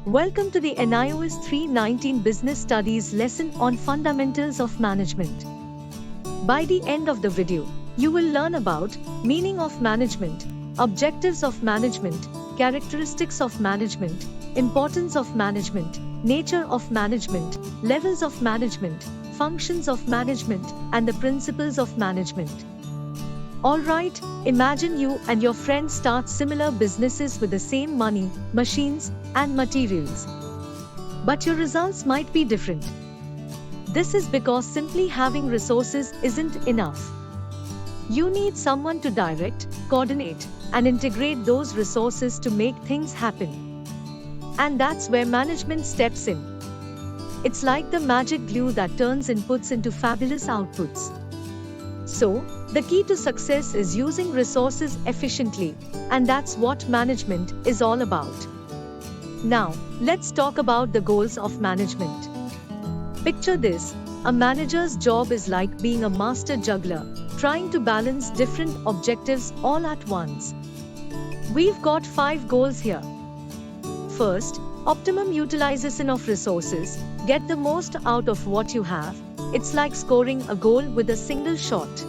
Welcome to the NIOS 319 Business Studies lesson on Fundamentals of Management. By the end of the video, you will learn about meaning of management, objectives of management, characteristics of management, importance of management, nature of management, levels of management, functions of management, and the principles of management. Alright, imagine you and your friends start similar businesses with the same money, machines, and materials. But your results might be different. This is because simply having resources isn't enough. You need someone to direct, coordinate, and integrate those resources to make things happen. And that's where management steps in. It's like the magic glue that turns inputs into fabulous outputs. So, the key to success is using resources efficiently, and that's what management is all about. Now, let's talk about the goals of management. Picture this: a manager's job is like being a master juggler, trying to balance different objectives all at once. We've got 5 goals here. First, optimum utilization of resources. Get the most out of what you have. It's like scoring a goal with a single shot.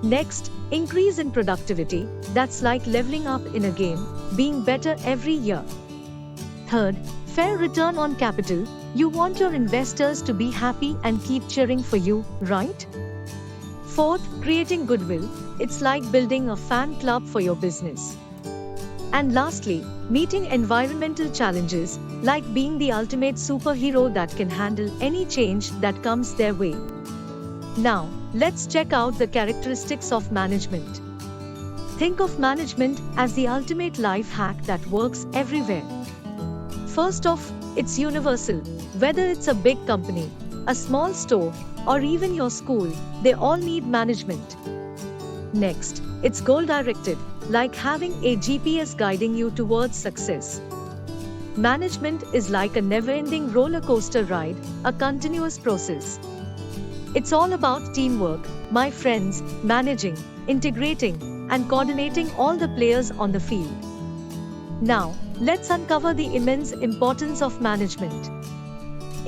Next, increase in productivity. That's like leveling up in a game, being better every year. Third, fair return on capital. You want your investors to be happy and keep cheering for you, right? Fourth, creating goodwill. It's like building a fan club for your business. And lastly, meeting environmental challenges, like being the ultimate superhero that can handle any change that comes their way. Now, let's check out the characteristics of management. Think of management as the ultimate life hack that works everywhere. First off, it's universal. Whether it's a big company, a small store, or even your school, they all need management. Next, it's goal-directed, like having a GPS guiding you towards success. Management is like a never-ending roller coaster ride, a continuous process. It's all about teamwork, my friends, managing, integrating, and coordinating all the players on the field. Now, let's uncover the immense importance of management.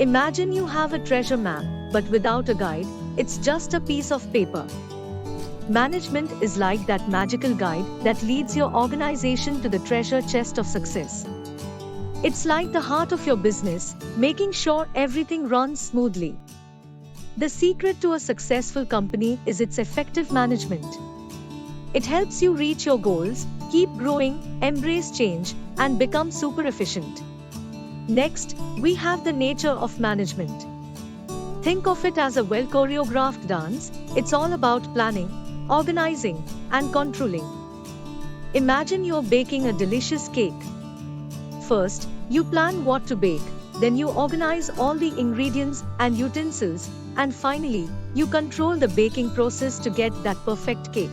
Imagine you have a treasure map, but without a guide, it's just a piece of paper. Management is like that magical guide that leads your organization to the treasure chest of success. It's like the heart of your business, making sure everything runs smoothly. The secret to a successful company is its effective management. It helps you reach your goals, keep growing, embrace change, and become super efficient. Next, we have the nature of management. Think of it as a well-choreographed dance. It's all about planning, organizing, and controlling. Imagine you're baking a delicious cake. First, you plan what to bake, then you organize all the ingredients and utensils, and finally, you control the baking process to get that perfect cake.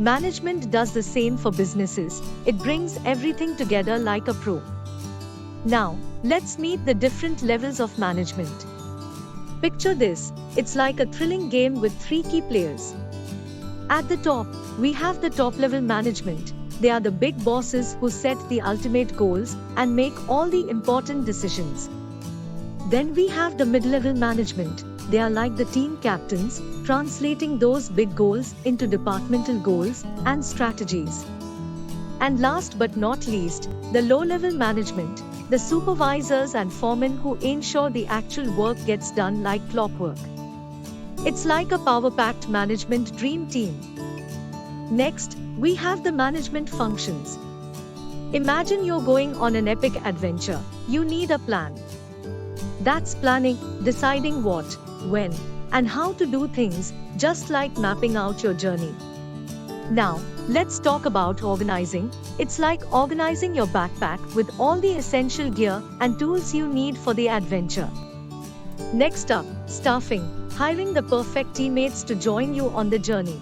Management does the same for businesses. It brings everything together like a pro. Now, let's meet the different levels of management. Picture this: it's like a thrilling game with 3 key players. At the top, we have the top-level management. They are the big bosses who set the ultimate goals and make all the important decisions. Then we have the mid-level management. They are like the team captains, translating those big goals into departmental goals and strategies. And last but not least, the low-level management, the supervisors and foremen who ensure the actual work gets done like clockwork. It's like a power-packed management dream team. Next, we have the management functions. Imagine you're going on an epic adventure. You need a plan. That's planning, deciding what, when, and how to do things, just like mapping out your journey. Now, let's talk about organizing. It's like organizing your backpack with all the essential gear and tools you need for the adventure. Next up, staffing, hiring the perfect teammates to join you on the journey.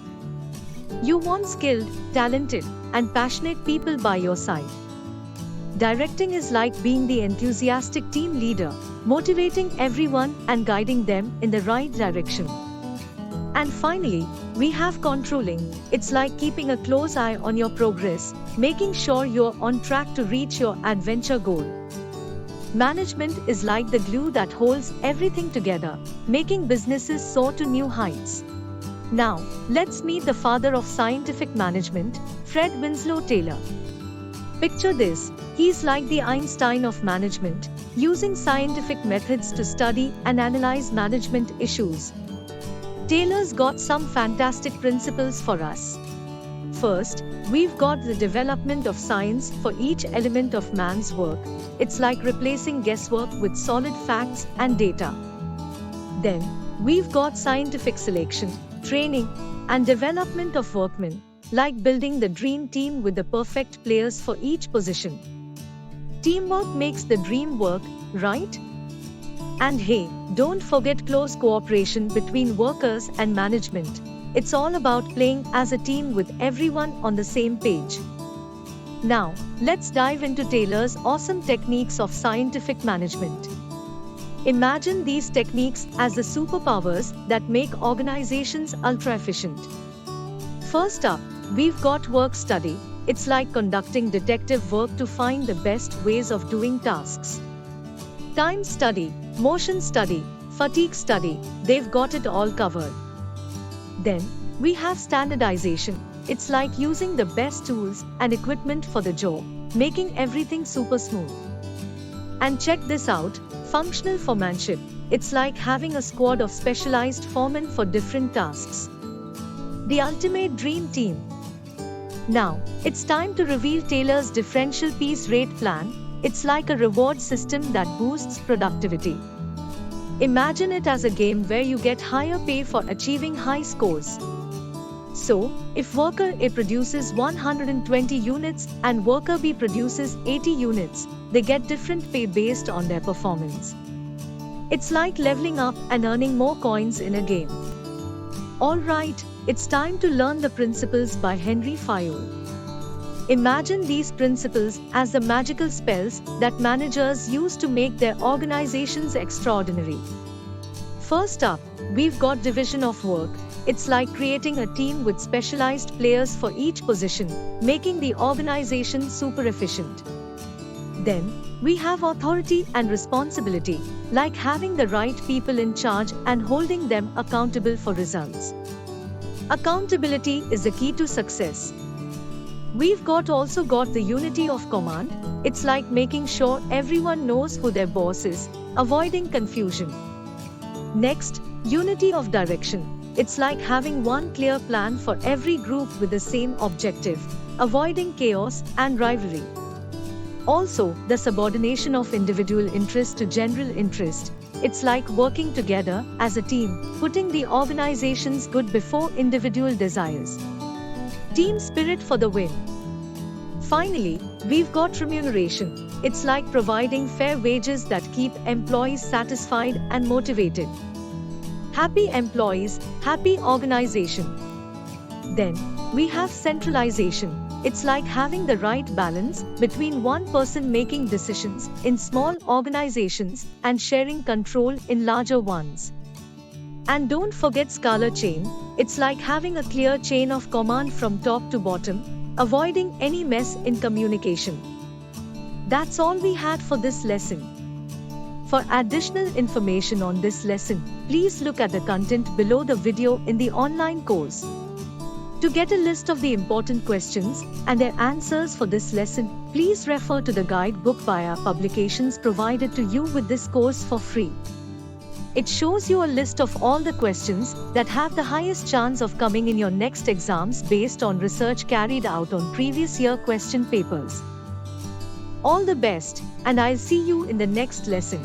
You want skilled, talented, and passionate people by your side. Directing is like being the enthusiastic team leader, motivating everyone and guiding them in the right direction. And finally, we have controlling. It's like keeping a close eye on your progress, making sure you're on track to reach your adventure goal. Management is like the glue that holds everything together, making businesses soar to new heights. Now, let's meet the father of scientific management, Fred Winslow Taylor. Picture this, he's like the Einstein of management, using scientific methods to study and analyze management issues. Taylor's got some fantastic principles for us. First, we've got the development of science for each element of man's work. It's like replacing guesswork with solid facts and data. Then, we've got scientific selection, training, and development of workmen, like building the dream team with the perfect players for each position. Teamwork makes the dream work, right? And hey, don't forget close cooperation between workers and management. It's all about playing as a team with everyone on the same page. Now, let's dive into Taylor's awesome techniques of scientific management. Imagine these techniques as the superpowers that make organizations ultra-efficient. First up, we've got work study. It's like conducting detective work to find the best ways of doing tasks. Time study, motion study, fatigue study, they've got it all covered. Then, we have standardization. It's like using the best tools and equipment for the job, making everything super smooth. And check this out, functional foremanship. It's like having a squad of specialized foremen for different tasks. The ultimate dream team. Now, it's time to reveal Taylor's differential piece rate plan. It's like a reward system that boosts productivity. Imagine it as a game where you get higher pay for achieving high scores. So, if worker A produces 120 units and worker B produces 80 units, they get different pay based on their performance. It's like leveling up and earning more coins in a game. Alright, it's time to learn the principles by Henry Fayol. Imagine these principles as the magical spells that managers use to make their organizations extraordinary. First up, we've got division of work. It's like creating a team with specialized players for each position, making the organization super efficient. Then, we have authority and responsibility, like having the right people in charge and holding them accountable for results. Accountability is the key to success. We've also got the unity of command. It's like making sure everyone knows who their boss is, avoiding confusion. Next, unity of direction. It's like having one clear plan for every group with the same objective, avoiding chaos and rivalry. Also, the subordination of individual interest to general interest. It's like working together as a team, putting the organization's good before individual desires. Team spirit for the win. Finally, we've got remuneration. It's like providing fair wages that keep employees satisfied and motivated. Happy employees, happy organization. Then, we have centralization. It's like having the right balance between one person making decisions in small organizations and sharing control in larger ones. And don't forget Scala chain. It's like having a clear chain of command from top to bottom, avoiding any mess in communication. That's all we had for this lesson. For additional information on this lesson, please look at the content below the video in the online course. To get a list of the important questions and their answers for this lesson, please refer to the guidebook by our publications provided to you with this course for free. It shows you a list of all the questions that have the highest chance of coming in your next exams based on research carried out on previous year question papers. All the best, and I'll see you in the next lesson.